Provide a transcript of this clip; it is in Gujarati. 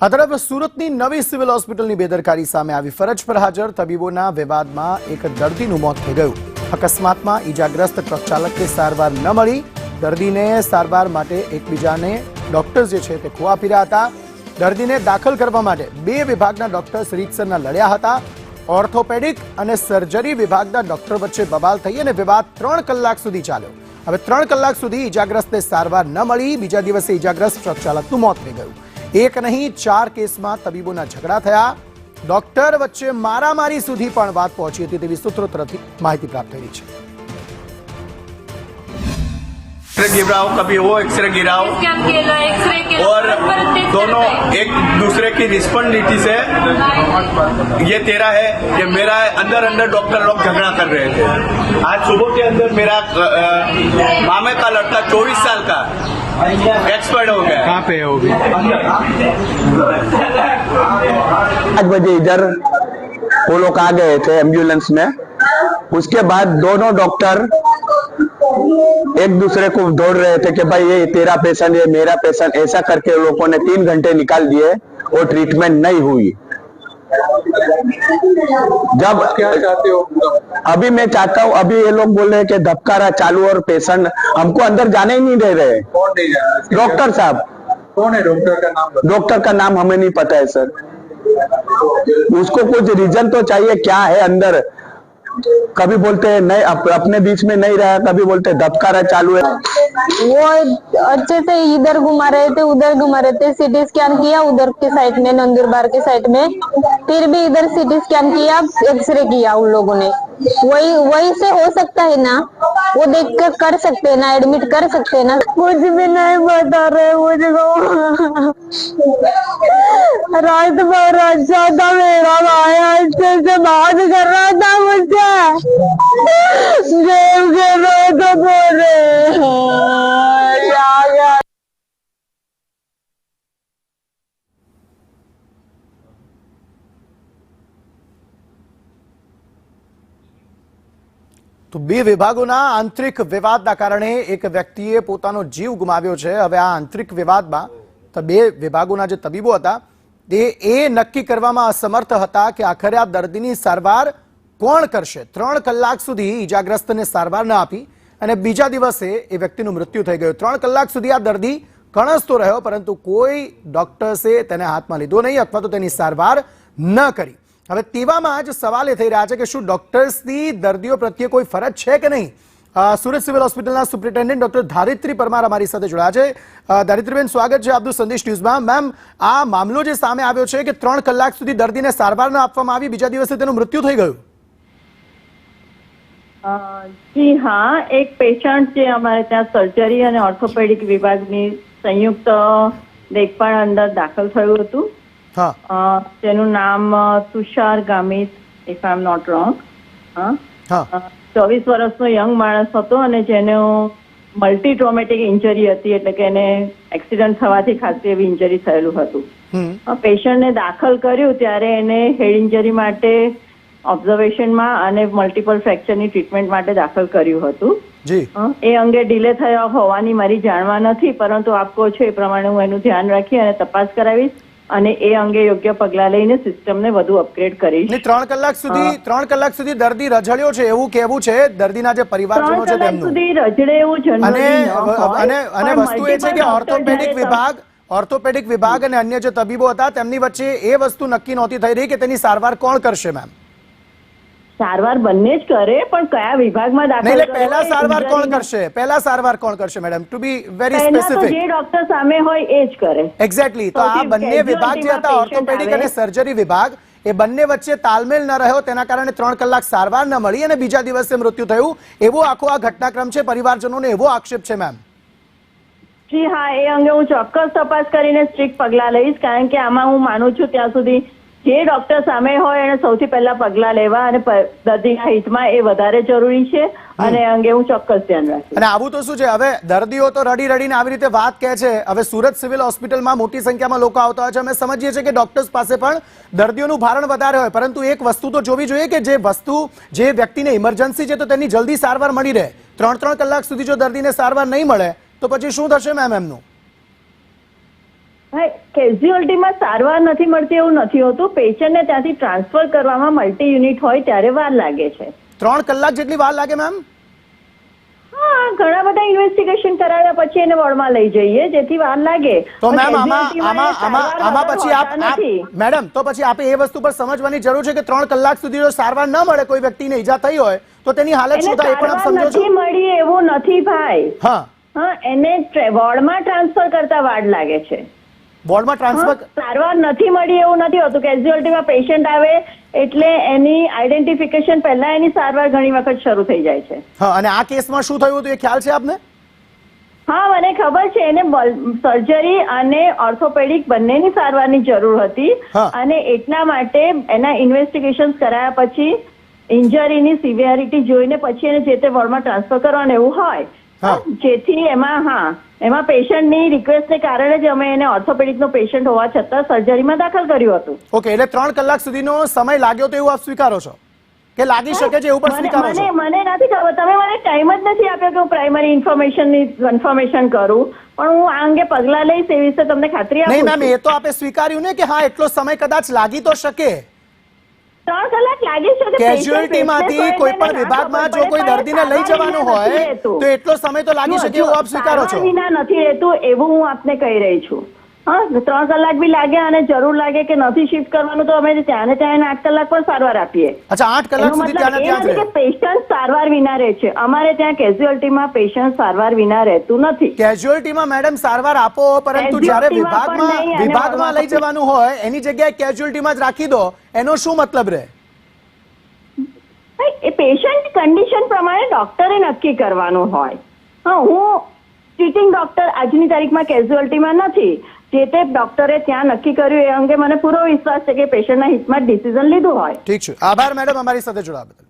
આ તરફ સુરતની નવી સિવિલ હોસ્પિટલની બેદરકારી સામે આવી। ફરજ પર હાજર તબીબોના વિવાદમાં એક દર્દીનું મોત થઈ ગયું। અકસ્માતમાં ઈજાગ્રસ્ત ટ્રક ચાલકને સારવાર ન મળી। દર્દીને સારવાર માટે એકબીજાને ડોક્ટર્સ જે છે તે ખોવા આપી રહ્યા હતા। દર્દીને દાખલ કરવા માટે બે વિભાગના ડોક્ટર્સ રીતસરના લડ્યા હતા। ઓર્થોપેડિક અને સર્જરી વિભાગના ડોક્ટર વચ્ચે બબાલ થઈ અને વિવાદ 3 કલાક સુધી ચાલ્યો। હવે 3 કલાક સુધી ઈજાગ્રસ્તને સારવાર ન મળી। બીજા દિવસે ઈજાગ્રસ્ત ટ્રક ચાલકનું મોત થઈ ગયું। एक नहीं 4 केसમાં તબીબોના ઝઘડા થયા। ડોક્ટર વચ્ચે મારામારી સુધી પણ વાત પહોંચી હતી તેવી સૂત્રો તરફથી માહિતી પ્રાપ્ત થઈ છે। गिराओ कभी वो एक्सरे गिराओ और दोनों एक दूसरे की रिस्पॉन्डिबिलिटी से ये तेरा है ये मेरा है, अंदर अंदर डॉक्टर लोग झगड़ा कर रहे थे। आज सुबह के अंदर मेरा मामे का लड़का 24 साल का एक्सपर्ट हो गया। कहाँ पे है वो भी? 5 बजे इधर वो लोग आ गए थे एम्बुलेंस में। उसके बाद दोनों डॉक्टर एक दूसरे को दौड़ रहे थे कि भाई ये तेरा पेशेंट ये मेरा पेशेंट, ऐसा करके लोगों ने 3 घंटे निकाल दिए और ट्रीटमेंट नहीं हुई। जब क्या चाहते हो? अभी मैं चाहता हूँ, अभी ये लोग बोल रहे हैं कि धबकारा चालू और पेशेंट हमको अंदर जाने ही नहीं दे रहे। कौन नहीं जाना? डॉक्टर साहब। कौन है डॉक्टर का नाम? डॉक्टर का नाम हमें नहीं पता है सर। उसको कुछ रीजन तो चाहिए, क्या है अंदर। कभी बोलते हैं नहीं अपने बीच में नहीं रहा, कभी बोलते धबकारा चालू है। वो अच्छे से इधर घुमा रहे थे उधर घुमा रहे थे। सीटी स्कैन किया उधर के साइड में नंदुरबार के साइड में, फिर भी इधर सीटी स्कैन किया, एक्सरे किया उन लोगों ने। वही से हो सकता है ना, वो देख कर सकते हैं ना, एडमिट कर सकते हैं ना। कुछ भी नहीं बता रहे मुझको। रात भर अच्छा था, मेरा भाई अच्छे से बात कर रहा था मुझसे। देव के लोग बोले તો બે વિભાગોના આંતરિક વિવાદના કારણે એક વ્યક્તિએ પોતાનો જીવ ગુમાવ્યો છે। હવે આ આંતરિક વિવાદમાં તો બે વિભાગોના જે તબીબો હતા તે એ નક્કી કરવામાં અસમર્થ હતા કે આખરે આ દર્દીની સારવાર કોણ કરશે। 3 કલાક સુધી ઈજાગ્રસ્તને સારવાર ન આપી અને બીજા દિવસે એ વ્યક્તિનું મૃત્યુ થઈ ગયું। 3 કલાક સુધી આ દર્દી કણસતો રહ્યો પરંતુ કોઈ ડોક્ટર્સે તેને હાથમાં લીધો નહીં અથવા તો તેની સારવાર ન કરી। હવે તેવામાં જ સવાલ એ થઈ રહ્યા છે કે શું ડોક્ટર્સની દર્દીઓ પ્રત્યે કોઈ ફરજ છે કે નહીં। સુરત સિવિલ હોસ્પિટલના સુપ્રિન્ટેન્ડન્ટ ડોક્ટર ધારિત્રી પરમાર અમારી સાથે જોડાયા છે। ધારિત્રીબેન, સ્વાગત છે આપનું સંદેશ ન્યૂઝમાં। મેમ, આ મામલો જે સામે આવ્યો છે કે 3 કલાક સુધી દર્દીને સારવાર ન આપવામાં આવી, બીજા દિવસે તેનું મૃત્યુ થઈ ગયું। જી હા, એક પેશન્ટ જે અમારે ત્યાં સર્જરી અને ઓર્થોપેડિક વિભાગની સંયુક્ત દેખભાળ અંદર દાખલ થયું હતું, જેનું નામ Tushar Gamit, if I am not wrong. 24 વર્ષનો યંગ માણસ હતો અને જેનો મલ્ટી ટ્રોમેટિક ઇન્જરી હતી, એટલે કે એને એક્સિડન્ટ થવાથી ખાસી એવી ઇન્જરી થયેલું હતું। પેશન્ટને દાખલ કર્યું ત્યારે એને હેડ ઇન્જરી માટે ઓબ્ઝર્વેશનમાં અને મલ્ટિપલ ફ્રેક્ચરની ટ્રીટમેન્ટ માટે દાખલ કર્યું હતું। એ અંગે ડિલે થયો હોવાની મારી જાણવા નથી, પરંતુ આપ કહો છો એ પ્રમાણે હું એનું ધ્યાન રાખી અને તપાસ કરાવીશ અને એ અંગે યોગ્ય પગલાં લઈને સિસ્ટમને વધુ અપગ્રેડ કરીશ। 3 કલાક સુધી દર્દી રઝળ્યો છે એવું કહેવું છે દર્દીના જે પરિવારજનો છે તેમનું। સુધી રઝળે એવું અને વસ્તુ એ છે કે ઓર્થોપેડિક વિભાગ અને અન્ય જે તબીબો હતા તેમની વચ્ચે એ વસ્તુ નક્કી નહોતી થઈ રહી કે તેની સારવાર કોણ કરશે। મેમ, સારવાર બંને જ કરે, પણ કયા વિભાગમાં દાખલ પહેલા સારવાર કોણ કરશે madam? To be very specific, જે ડોક્ટર સામે હોય એ જ કરે। એક્ઝેક્ટલી। તો આ બંને વિભાગ જે હતા, ઓર્થોપેડિક અને સર્જરી વિભાગ, એ બંને વચ્ચે તાલમેલ ન રહ્યો, તેના કારણે 3 કલાક સારવાર ન મળી અને બીજા દિવસે મૃત્યુ થયું, એવો આખો આ ઘટનાક્રમ છે। પરિવારજનોને એવો આક્ષેપ છે મેમ। જી હા, એ અંગે હું ચોક્કસ તપાસ કરીને સ્ટ્રિક્ટ પગલાં લઈશ, કારણ કે આમાં હું માનું છું ત્યાં સુધી જે ડોક્ટર સામે હોય એને સૌથી પહેલા પગલાં લેવા અને દર્દીના હિતમાં એ વધારે જરૂરી છે અને એ અંગે હું ચોક્કસ ધ્યાન રાખીશ। અને આવું તો શું છે, હવે દર્દીઓ તો રડી રડીને આવી રીતે વાત કહે છે। હવે સુરત સિવિલ હોસ્પિટલમાં મોટી સંખ્યામાં લોકો આવતા હોય છે, અમે સમજીએ છીએ કે ડોક્ટર્સ પાસે પણ દર્દીઓનું ભારણ વધારે હોય, પરંતુ એક વસ્તુ તો જોવી જોઈએ કે જે વ્યક્તિને ઇમરજન્સી છે તો તેની જલ્દી સારવાર મળી રહે। 3 કલાક સુધી જો દર્દીને સારવાર નહીં મળે તો પછી શું થશે મેમ એમનું? કેઝ્યુઅલ્ટીમાં સારવાર નથી મળતી એવું નથી હોતું. પેશન્ટને ત્યાંથી ટ્રાન્સફર કરવામાં મલ્ટી યુનિટ હોય ત્યારે વાર લાગે છે. 3 કલાક જેટલી વાર લાગે મેમ? હા, ઘણા બધા ઇન્વેસ્ટિગેશન કરાવ્યા પછી એને વોર્ડમાં લઈ જઈએ જેથી વાર લાગે. તો મેમ પણ આમાં પછી નથી. મેડમ તો પછી આપે એ વસ્તુ પર સમજવાની જરૂર છે કે 3 કલાક સુધી જો સારવાર ન મળે, કોઈ વ્યક્તિને ઈજા થઈ હોય તો તેની હાલત શું થાય એ પણ આપ સમજો છો? નથી મળી એવું નથી ભાઈ. હા, એને વોર્ડમાં ટ્રાન્સફર કરતા વાર લાગે છે. બોર્ડમાં ટ્રાન્સફર સારવાર નથી મળી એવું નથી હોતું. કેઝ્યુઅલ્ટીમાં પેશન્ટ આવે એટલે એની આઈડેન્ટિફિકેશન પહેલા એની સારવાર ઘણી વખત શરૂ થઈ જાય છે. હા, અને આ કેસમાં શું થયું હતું એ ખ્યાલ છે આપને? હા, મને ખબર છે. એને સર્જરી અને ઓર્થોપેડિક બંનેની સારવારની જરૂર હતી અને એટલા માટે એના ઇન્વેસ્ટિગેશન કરાયા પછી ઇન્જરીની સિવિયરિટી જોઈને પછી એને જે તે વોર્ડમાં ટ્રાન્સફર કરવાનું એવું હોય, જેથી એમાં પેશન્ટની રિક્વેસ્ટને કારણે જ અમે એને ઓર્થોપેડિકનો પેશન્ટ હોવા છતાં સર્જરીમાં દાખલ કર્યું હતું. ઓકે, એટલે 3 કલાક સુધીનો સમય લાગ્યો તો એવું આપ સ્વીકારો છો કે લાગી શકે છે એવું પણ સ્વીકારો છો? મને નથી ખબર. તમે મને ટાઈમ જ નથી આપ્યો કે હું પ્રાઇમરી ઇન્ફોર્મેશનની કન્ફર્મેશન કરું, પણ હું આ અંગે પગલા લઈશ એ વિશે તમને ખાતરી આપું. નહીં મેમ, એ તો આપે સ્વીકાર્યું ને કે હા એટલો સમય કદાચ લાગી તો શકે. 3 કલાક લાગી શકે. કેઝ્યુઅલ્ટીમાંથી કોઈ પણ વિભાગમાં જો કોઈ દર્દીને લઈ જવાનું હોય તો એટલો સમય તો લાગી શકે એવું આપ સ્વીકારો છો? વિના નથી રહેતું એવું હું આપને કહી રહી છું. 3 કલાક બી લાગે અને જરૂર લાગે કે નથી શિફ્ટ કરવાનું તો અમે ત્યાં ને ત્યાં 8 કલાક પણ સારવાર આપીએ. અચ્છા, 8 કલાક સુધી ત્યાં ને ત્યાં જ રહે? પેશન્ટ સારવાર વિના રહે છે. અમારે ત્યાં કેઝ્યુઅલ્ટીમાં પેશન્ટ સારવાર વિના રહેતું નથી. કેઝ્યુઅલ્ટીમાં મેડમ સારવાર આપો, પરંતુ જ્યારે વિભાગમાં લઈ જવાનું હોય એની જગ્યાએ કેઝ્યુઅલ્ટીમાં જ રાખી દો, એનો શું મતલબ રહે? એ પેશન્ટ કન્ડિશન પ્રમાણે ડોક્ટરે નક્કી કરવાનું હોય. હું ટ્રીટિંગ ડોક્ટર આજની તારીખમાં કેઝ્યુઅલ્ટીમાં નથી. જે તે ડોક્ટરે ત્યાં નક્કી કર્યું એ અંગે મને પૂરો વિશ્વાસ છે કે પેશન્ટના હિતમાં ડિસિઝન લીધું હોય. ઠીક છે, આભાર મેડમ અમારી સાથે જોડાવા બદલ.